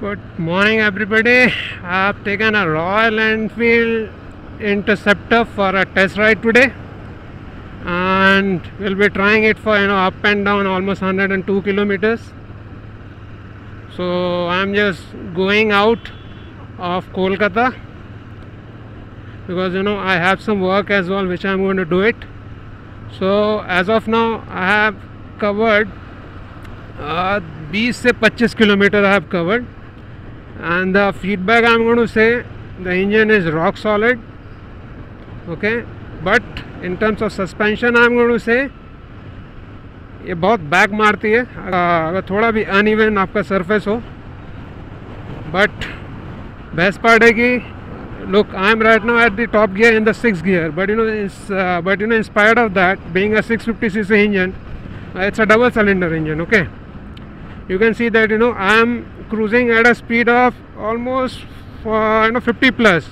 Good morning, everybody. I've taken a Royal Enfield Interceptor for a test ride today, and we'll be trying it for up and down almost 102 kilometers. So I'm just going out of Kolkata because I have some work as well, which I'm going to do it. So as of now, I have covered 20 से 25 kilometers I have covered, and the feedback I'm going to say, the engine is rock solid, okay, but in terms of suspension I'm going to say ये बहुत back मारती है अगर थोड़ा भी uneven आपका surface हो. बट बेस्ट पार्ट है कि look, I am right now at the top gear in the 6th gear, but in spite of that, being a 650cc engine, it's a double cylinder engine, okay. You can see that I am cruising at a speed of almost 50 plus,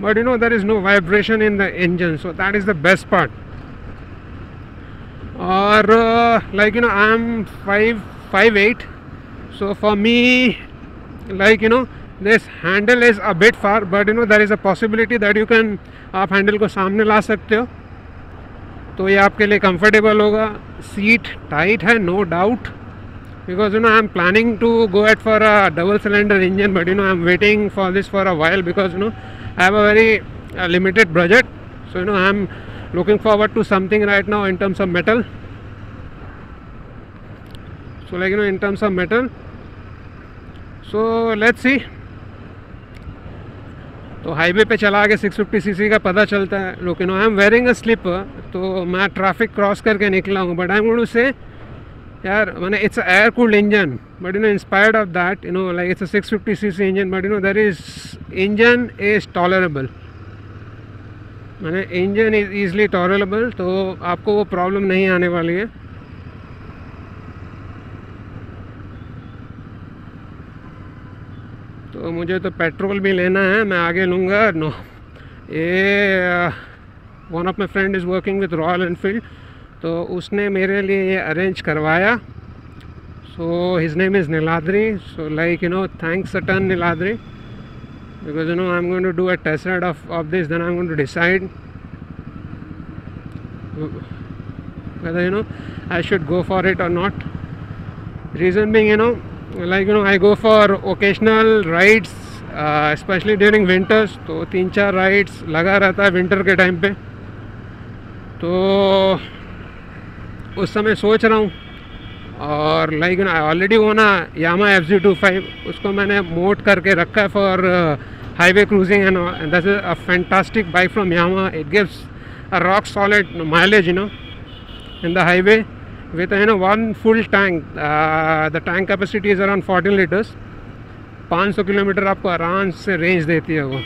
but there is no vibration in the engine, so that is the best part. Or I am 5'8", so for me, this handle is a bit far, but there is a possibility that you can आप handle को सामने ला सकते हो, तो ये आपके लिए comfortable होगा. सीट टाइट है, no doubt, because I am planning to go at for a double cylinder engine, but I am waiting for this for a while because I have a very limited budget. So I am looking forward to something right now in terms of metal. So in terms of metal, so let's see. तो highway पे चला के 650cc का पता चलता है. लोग I am wearing a slipper, तो मैं ट्रैफिक क्रॉस करके निकला हूँ, but I am going to say यार मैंने it's air cooled engine, but inspired of that it's a 650cc engine, but there is engine is tolerable, मैंने engine is easily tolerable, तो आपको वो प्रॉब्लम नहीं आने वाली है. तो मुझे तो पेट्रोल भी लेना है, मैं आगे लूँगा. नो, ये one of my friend is working with Royal Enfield, तो उसने मेरे लिए ये अरेंज करवाया. So his name is Niladri. So thanks a ton Niladri, because I am going to do a test ride of this, then I am going to decide whether I should go for it or not. Reason being I go for occasional rides, especially during winters, तो 3-4 rides लगा रहता है winter के time पे. तो उस समय सोच रहा हूँ, और आई ऑलरेडी वो ना यामा FZ25, उसको मैंने मोड करके रखा है for highway cruising, and that is a fantastic bike from Yamaha. It gives a rock solid mileage in the highway with one full tank. The tank capacity is around 14 liters. 500 kilometre आपको आराम से range देती है वो.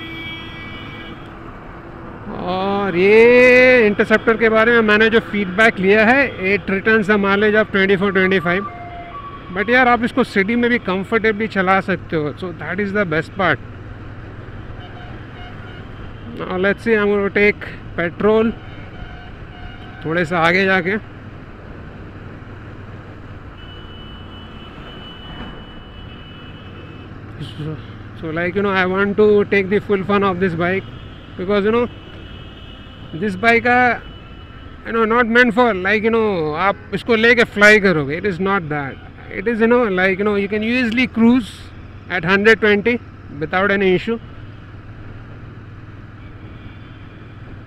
और ये interceptor के बारे में मैंने जो फीडबैक लिया है, it returns the mileage of 24-25, but यार आप इसको सिटी में भी कंफर्टेबली चला सकते हो, so that is the best part. Let's see, I am going to take petrol थोड़े से आगे जाके. So I want to take the full fun of this bike, because this bike not meant for आप इसको लेके fly करोगे. It is not that. It is you can easily cruise at 120 without any issue.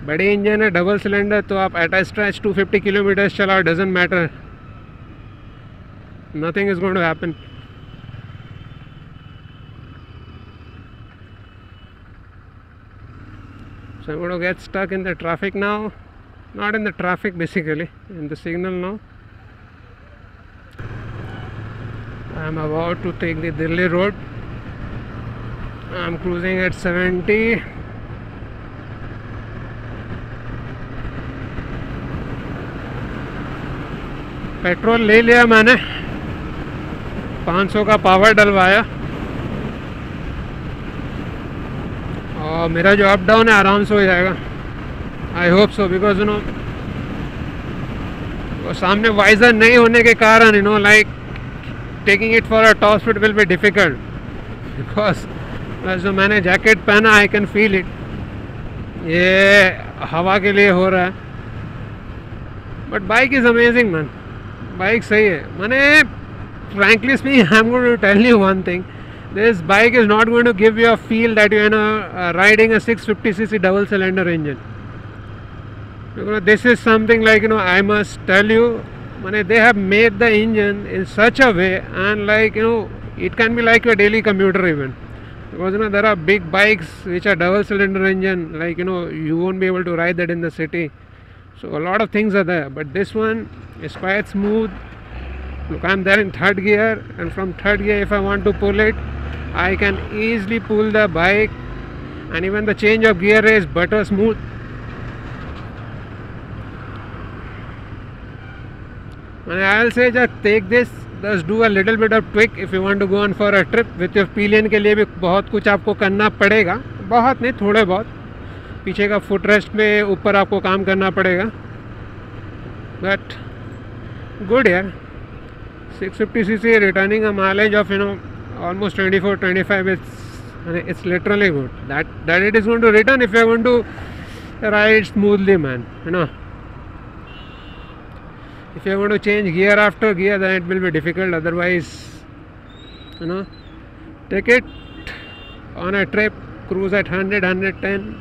बड़े engine है, double cylinder, तो आप at a stretch 250 kilometres चलाओ, doesn't matter, nothing is going to happen. So I'm going to get stuck in the traffic now. Not in the traffic, basically, in the signal now. I'm about to take the Delhi road. I'm cruising at 70. Petrol ले लिया मैंने, 500 का power डलवाया, और मेरा जो up down है आराम से हो जाएगा. आई होप सो, बिकॉज वो सामने वाइजर नहीं होने के कारण taking it for a top speed will be difficult. Because जो मैंने जैकेट पहना आई कैन फील इट, ये हवा के लिए हो रहा है. But bike is amazing man, bike सही है. मैंने frankly speaking, I'm going to tell you one thing. This bike is not going to give you a feel that you're riding a 650cc double cylinder engine. This is something like, I must tell you, they have made the engine in such a way, and like, it can be like your daily commuter even. Because there are big bikes which are double cylinder engine, like you won't be able to ride that in the city. So a lot of things are there, but this one is quite smooth. Look, I'm there in third gear, and from third gear if I want to pull it, I can easily pull the bike, and even the change of gear is butter smooth. And I'll say just take this, just do a little bit of tweak if you want to go on for a trip. With your pillion के लिए भी बहुत कुछ आपको करना पड़ेगा, बहुत नहीं थोड़े बहुत. पीछे का फुट रेस्ट में ऊपर आपको काम करना पड़ेगा. But good यार. 650cc returning a mileage of almost 24-25. It's literally good. That it is going to return if you are going to ride smoothly, man. If you are going to change gear after gear, then it will be difficult. Otherwise, take it on a trip, cruise at 100-110.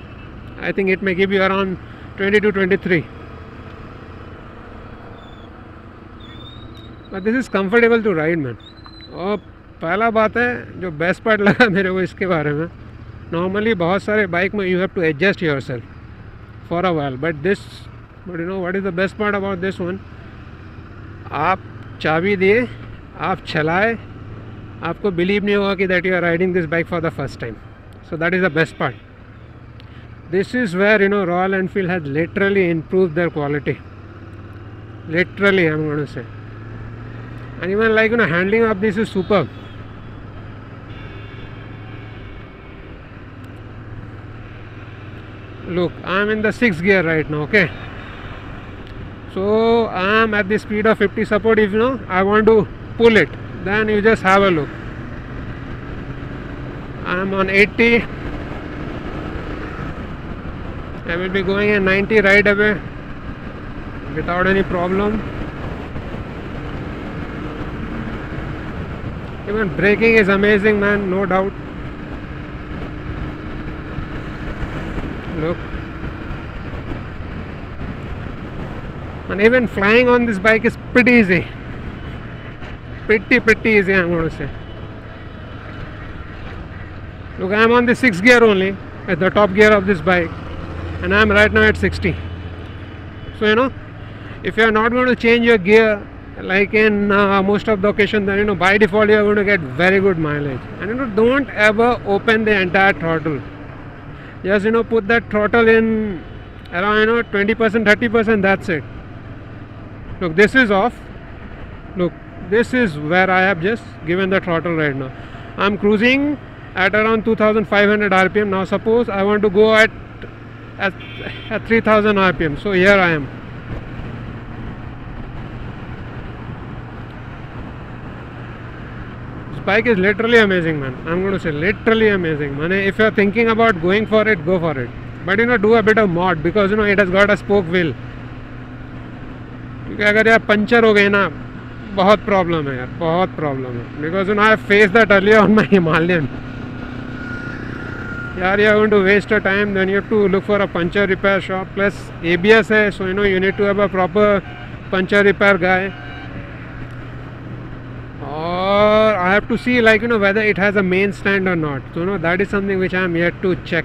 I think it may give you around 20-23. But this is comfortable to ride, man. और पहला बात है जो best part लगा मेरे को इसके बारे में, नॉर्मली बहुत सारे बाइक में you have to adjust yourself for a while, but you know what is the best part about this one. आप चाबी दिए, आप चलाए, आपको बिलीव नहीं होगा कि that you are riding this bike for the first time. So that is the best part. This is where Royal Enfield has literally improved their quality. Literally, I'm going to say. And even like handling of this is superb. Look, I'm in the 6th gear right now, okay? So I'm at the speed of 50. Suppose if I want to pull it, then you just have a look. I'm on 80. I will be going at 90 right away without any problem. Even braking is amazing, man, no doubt. Look. And even flying on this bike is pretty easy. Pretty easy, I'm going to say. Look, I'm on the 6th gear only, at the top gear of this bike. And I'm right now at 60. So, if you're not going to change your gear, like in most of the occasions, then by default you are going to get very good mileage. And don't ever open the entire throttle. Just put that throttle in around 20%, 30%. That's it. Look, this is off. Look, this is where I have just given the throttle right now. I'm cruising at around 2500 rpm. Now suppose I want to go at 3000 rpm. So here I am. Bike is literally amazing, man. I'm going to say literally amazing, man. If you're thinking about going for it, go for it. But do a bit of mod, because it has got a spoke wheel. क्योंकि अगर यार puncture हो गए ना, बहुत problem है यार, बहुत प्रॉब्लम है. Because I have faced that earlier on my Himalayan. यार you are going to waste your time, then you have to look for a puncture repair shop. Plus ABS है, so you need to have a proper puncture repair guy. Or I have to see whether it has a main stand or not. So that is something which I am yet to check.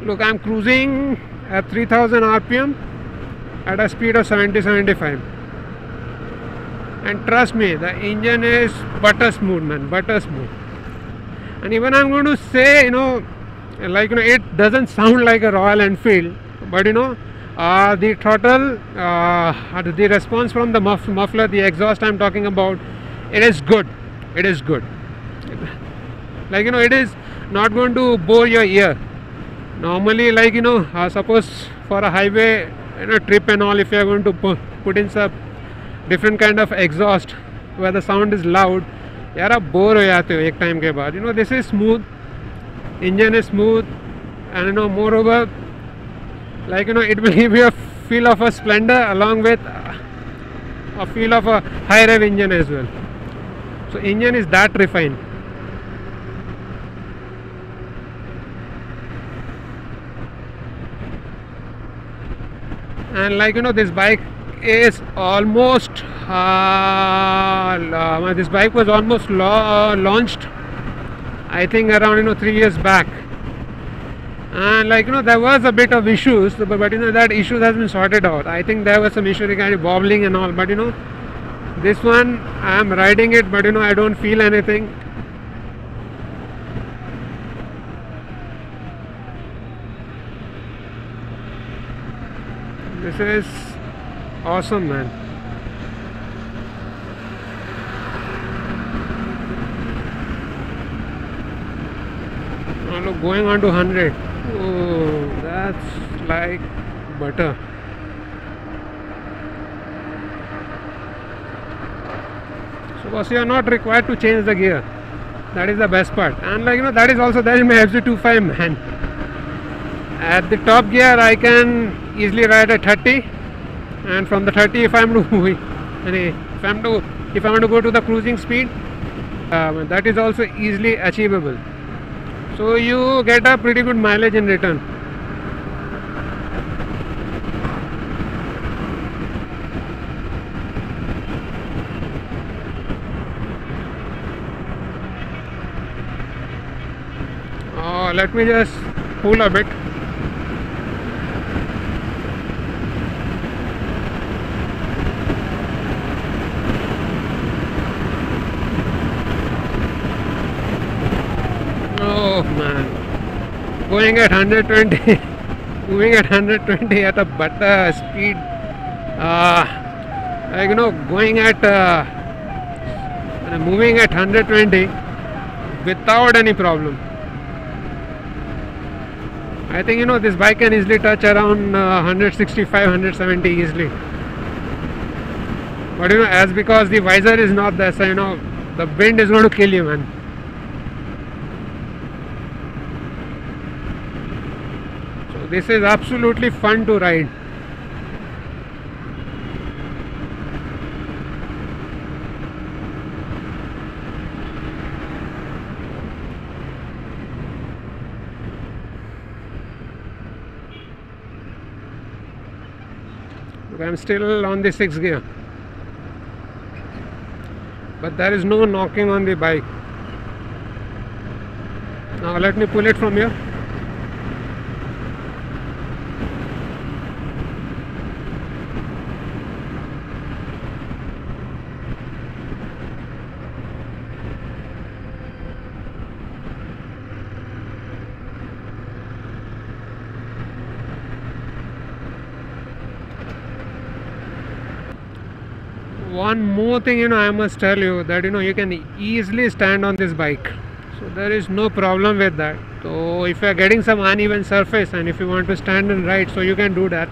Look, I am cruising at 3000 rpm at a speed of 70-75. And trust me, the engine is butter smooth, man, butter smooth. And even I am going to say, it doesn't sound like a Royal Enfield, but the throttle, the response from the muffler, the exhaust I am talking about, it is good. It is good. It is not going to bore your ear. Normally, suppose for a highway trip and all, if you are going to put in some different kind of exhaust where the sound is loud, यार आप bore हो जाते हो एक time के बाद. This is smooth, engine is smooth, and moreover, like it will give you a feel of a Splendor along with a feel of a high rev engine as well. So engine is that refined. And this bike is almost this bike was almost launched, I think around 3 years back, and there was a bit of issues, but that issue has been sorted out. I think there was some issue regarding wobbling and all, but this one I am riding it, but I don't feel anything. This is awesome, man. Oh, look, going on to 100. Oh, that's like butter. So boss, you are not required to change the gear. That is the best part. And that is also there in my FZ25, man. At the top gear I can easily ride at 30, and from the 30 if I want to go to the cruising speed, that is also easily achievable. So you get a pretty good mileage in return. Let me just pull a bit. Oh man, going at 120, moving at 120 at a butter speed, going at moving at 120 without any problem. I think this bike can easily touch around 165, 170 easily. But as because the visor is not there, so the wind is going to kill you, man. So this is absolutely fun to ride. I'm still on the 6th gear, but there is no knocking on the bike. Now let me pull it from here. One more thing I must tell you, that you can easily stand on this bike, so there is no problem with that. So if you are getting some uneven surface and if you want to stand and ride, so you can do that.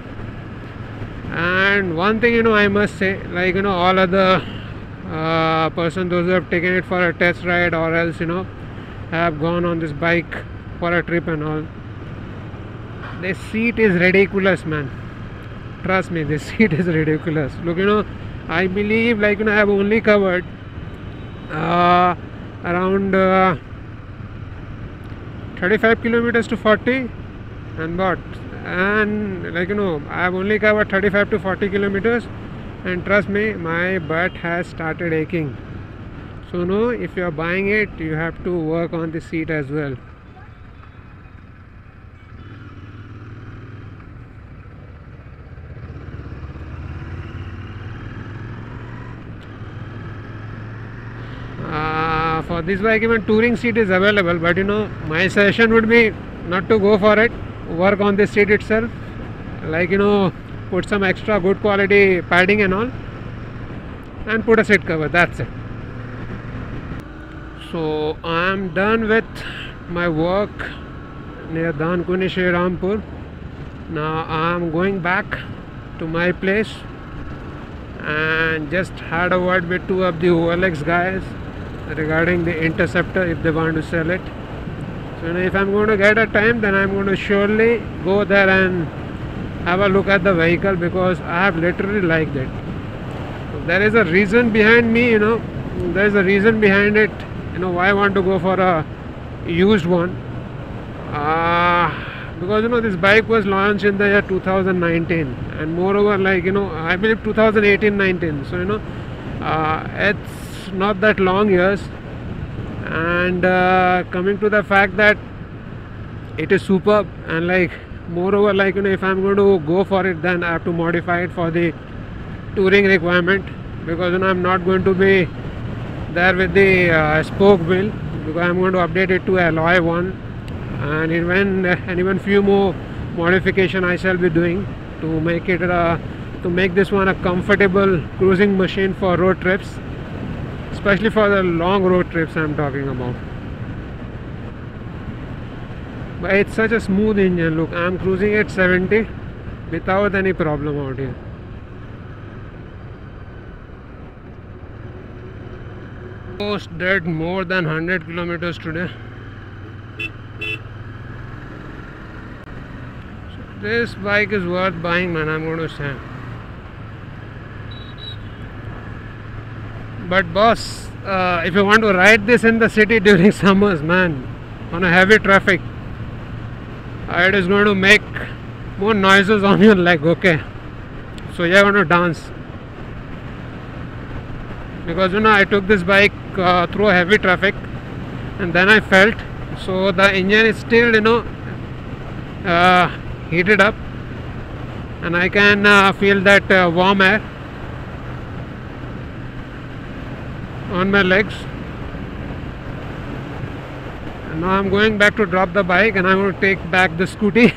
And one thing I must say, all other person, those who have taken it for a test ride or else have gone on this bike for a trip and all, this seat is ridiculous, man. Trust me, this seat is ridiculous. Look, I believe I have only covered around 35 kilometers to 40 and what, and I have only covered 35 to 40 kilometers, and trust me, my butt has started aching. So if you are buying it, you have to work on the seat as well. For this bike even touring seat is available, but my suggestion would be not to go for it. Work on the seat itself, put some extra good quality padding and all, and put a seat cover. That's it. So I am done with my work near Dankuni, Shri Rampur. Now I am going back to my place and just had a word with two of the OLX guys regarding the Interceptor if they want to sell it. So if I'm going to get a time, then I'm going to surely go there and have a look at the vehicle, because I have literally liked it. There is a reason behind me, there is a reason behind it, why I want to go for a used one. Because this bike was launched in the year 2019, and moreover, I believe 2018-19. So it's not that long years. And coming to the fact that it is superb, and moreover, if I'm going to go for it, then I have to modify it for the touring requirement, because I'm not going to be there with the spoke wheel, because I'm going to update it to alloy one, and even few more modification I shall be doing to make it to make this one a comfortable cruising machine for road trips, especially for the long road trips I'm talking about. But it's such a smooth engine. Look, I'm cruising at 70 without any problem out here. Almost did more than 100 kilometers today. So this bike is worth buying, man, I'm going to say. But boss, if you want to ride this in the city during summers, man, on a heavy traffic, it is going to make more noises on your leg, okay? So you're going to dance. Because I took this bike through heavy traffic, and then I felt, so the engine is still heated up, and I can feel that warm air on my legs. And now I'm going back to drop the bike, and I'm going to take back the scooty.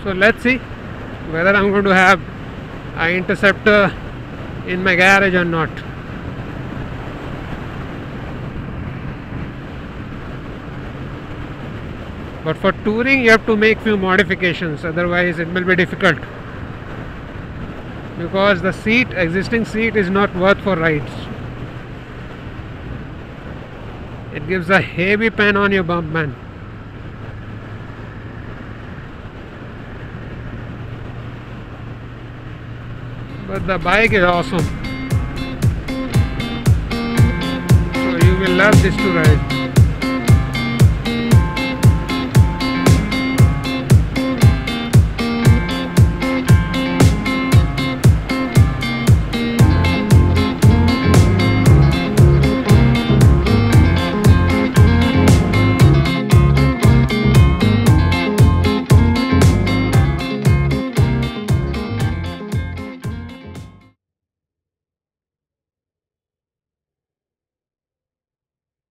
So let's see whether I'm going to have an Interceptor in my garage or not. But for touring you have to make few modifications, otherwise it will be difficult, because the existing seat is not worth for rides. It gives a heavy pain on your bum, man. But the bike is awesome. So you will love this to ride.